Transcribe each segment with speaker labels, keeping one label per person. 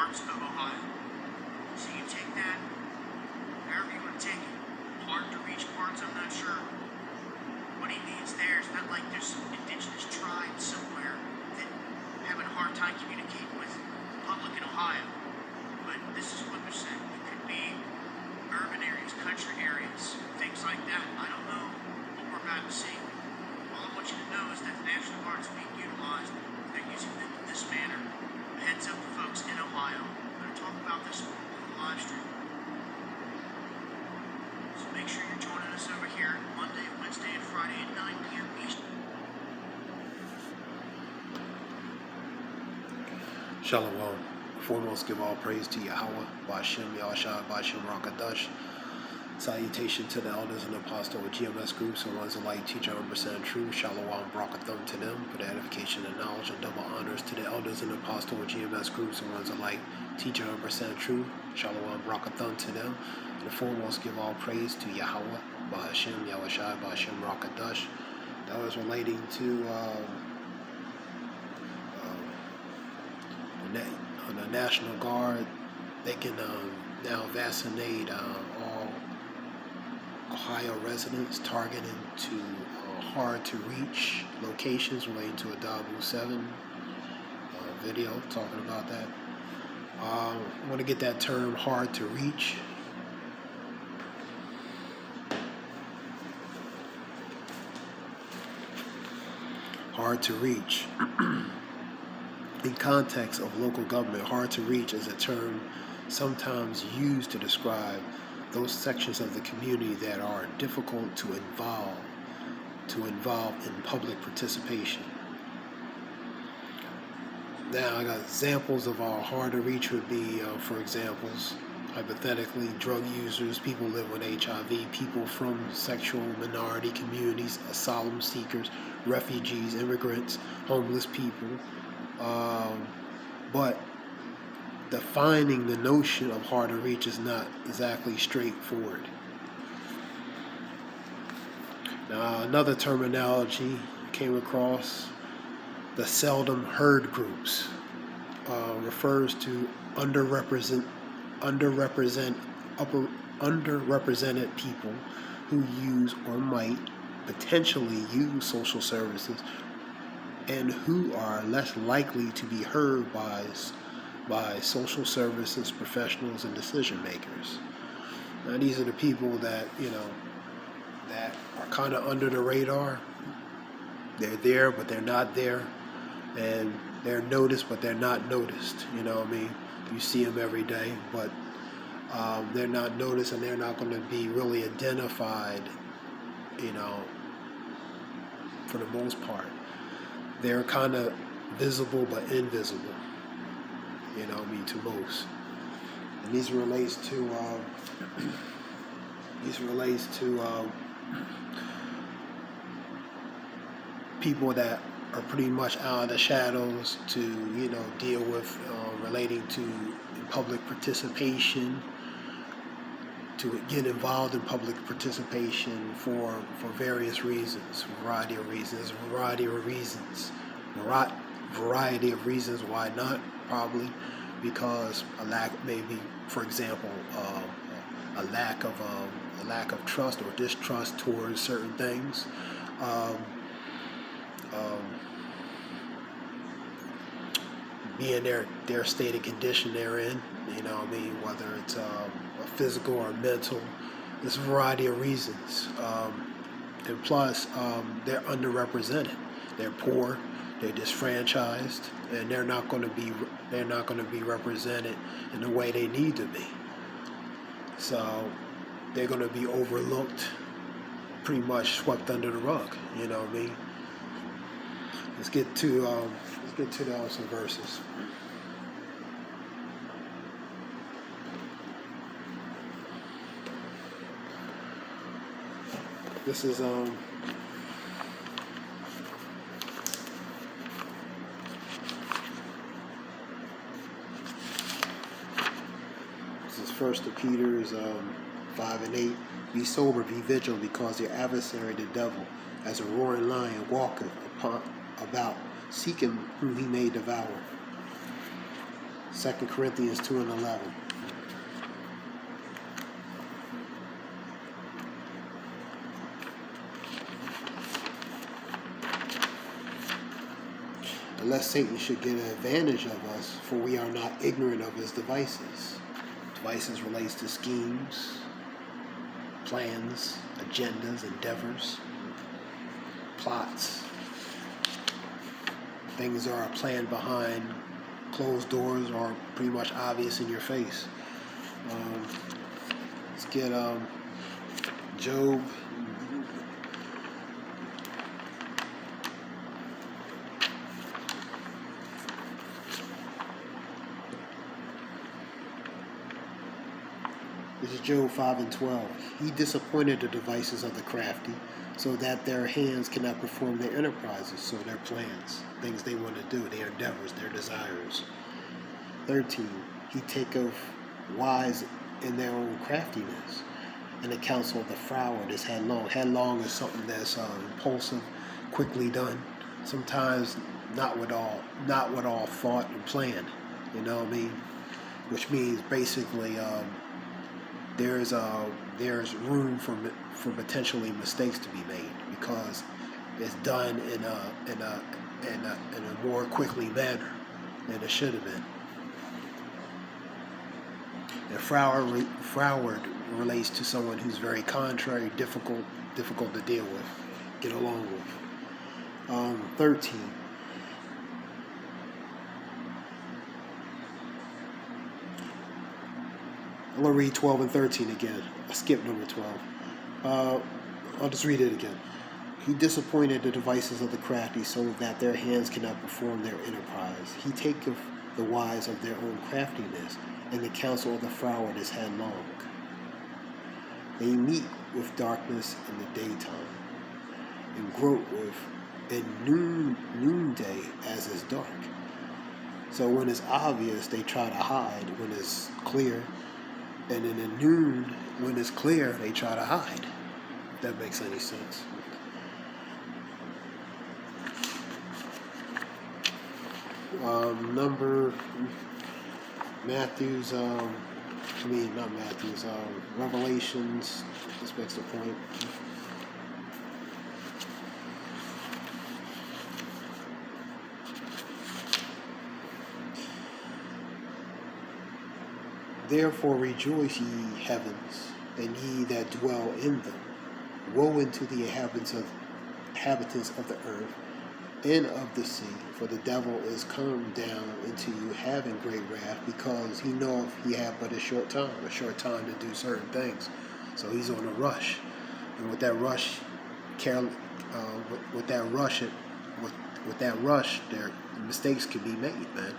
Speaker 1: parts of Ohio. So you take that, however you want to take it. Hard to reach parts, I'm not sure what he means there. It's not like there's some indigenous tribe somewhere that having a hard time communicating with the public in Ohio. But this is what they're saying. It could be urban areas, country areas, things like that. I don't know what we're about to see. All I want you to know is that the National Guard is being utilized. They're using it in this manner. Heads up to folks in Ohio. I'm going to talk about this on the live stream. So make sure you're joining us over here Monday, Wednesday, and Friday at 9 p.m. Eastern.
Speaker 2: Shalom. Foremost, give all praise to Yahweh, Ba'ashem, Yahushua, Ba'ashem, Rakadash. Salutation to the elders and apostle of GMS groups and ones alike, teacher 100% true. Shalom, Brakathum to them for the edification and knowledge, and double honors to the elders and apostle of GMS groups and ones alike, teacher 100% true. Shalom, Brakathum to them. And the foremost, give all praise to Yahweh, Ba'ashem, Yahushua, Ba'ashem, Rakadash. That was relating to the National Guard. They can now vaccinate all Ohio residents, targeting to hard to reach locations relating to a DAHBOO77 video talking about that. I want to get that term hard to reach. Hard to reach. In context of local government, hard to reach is a term sometimes used to describe those sections of the community that are difficult to involve in public participation. Now, I got examples of our hard to reach would be, for examples, hypothetically, drug users, people living with HIV, people from sexual minority communities, asylum seekers, refugees, immigrants, homeless people. But defining the notion of hard to reach is not exactly straightforward. Now, another terminology came across, the seldom heard groups, refers to underrepresented people who use or might potentially use social services and who are less likely to be heard by social services professionals and decision makers. Now, these are the people that, that are kind of under the radar. They're there, but they're not there. And they're noticed, but they're not noticed. You know what I mean? You see them every day, but they're not noticed, and they're not going to be really identified, for the most part. They're kind of visible, but invisible. To most. And these relates to people that are pretty much out of the shadows to deal with relating to public participation, to get involved in public participation for various reasons, variety of reasons why not. Probably because a lack of trust or distrust towards certain things, being their state of condition they're in, whether it's a physical or mental. There's a variety of reasons, and plus they're underrepresented. They're poor. They're disfranchised, and they're not going to be represented in the way they need to be. So they're going to be overlooked, pretty much swept under the rug. You know what I mean? Let's get to some verses. This is First to Peter's 5 and 8. Be sober, be vigilant, because your adversary the devil, as a roaring lion, walketh about, seeking whom he may devour. 2 Corinthians 2:11. Unless Satan should get an advantage of us, for we are not ignorant of his devices. Devices relates to schemes, plans, agendas, endeavors, plots. Things are planned behind closed doors or pretty much obvious in your face. Let's get Job. This is Job 5:12. He disappointed the devices of the crafty, so that their hands cannot perform their enterprises, so their plans, things they want to do, their endeavors, their desires. 13. He taketh wise in their own craftiness, and the counsel of the froward is headlong. Headlong is something that's impulsive, quickly done. Sometimes not with all thought and plan. You know what I mean? Which means basically there's room for potentially mistakes to be made because it's done in a more quickly manner than it should have been. And froward relates to someone who's very contrary, difficult to deal with, get along with. 13. I'm going to read 12 and 13 again. I skipped number 12. I'll just read it again. He disappointed the devices of the crafty so that their hands cannot perform their enterprise. He taketh the wise of their own craftiness, and the counsel of the froward is headlong. They meet with darkness in the daytime, and grope with in noonday as is dark. So when it's obvious, they try to hide when it's clear. And in the noon, when it's clear, they try to hide. If that makes any sense. Revelations, this makes the point. Therefore rejoice, ye heavens, and ye that dwell in them. Woe unto the inhabitants of the earth and of the sea, for the devil is come down into you having great wrath, because he knoweth he hath but a short time to do certain things. So he's on a rush, and with that rush, there mistakes can be made, man.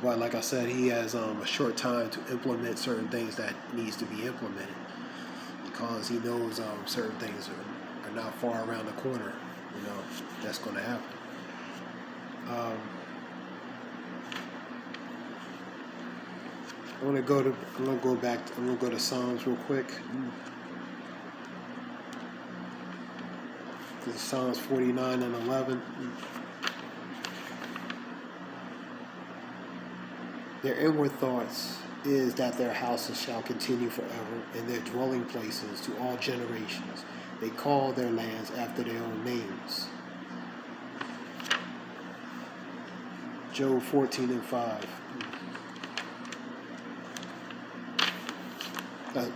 Speaker 2: But like I said, he has a short time to implement certain things that needs to be implemented, because he knows certain things are not far around the corner. You know, that's going to happen. I'm gonna go to Psalms real quick. This is Psalms 49 and 11. Their inward thoughts is that their houses shall continue forever, and their dwelling places to all generations. They call their lands after their own names. Job 14 and 5.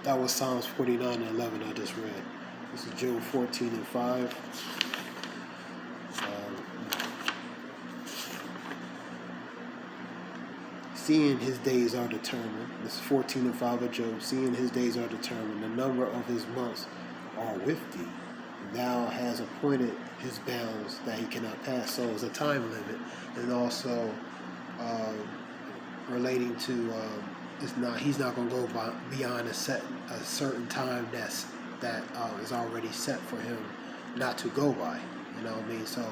Speaker 2: That was Psalms 49 and 11 I just read. This is Job 14 and 5. Seeing his days are determined. This is 14 and 5 of Job. Seeing his days are determined, the number of his months are with thee. Thou hast appointed his bounds that he cannot pass. So it's a time limit, and also relating to he's not going to go beyond a certain time that is already set for him not to go by. You know what I mean? So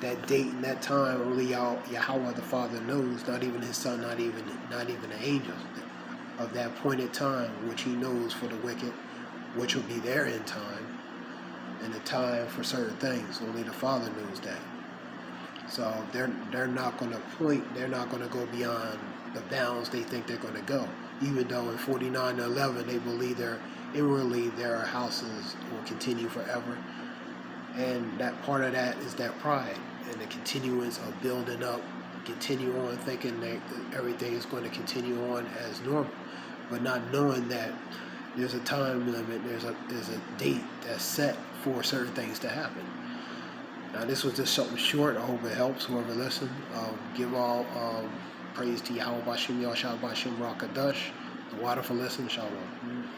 Speaker 2: that date and that time only Yahweh the Father knows, not even his Son, not even the angels, of that appointed time which he knows for the wicked, which will be their end time, and the time for certain things. Only the Father knows that. So they're not going to they're not going to go beyond the bounds they think they're going to go. Even though in 49-11 they believe inwardly their houses will continue forever. And that part of that is that pride and the continuance of building up, continue on thinking that everything is going to continue on as normal, but not knowing that there's a time limit, there's a date that's set for certain things to happen. Now this was just something short. I hope it helps whoever listened. Give all praise to Yahweh Bashem Yahshua Bashem Rakadash, the water for listening. Shalom.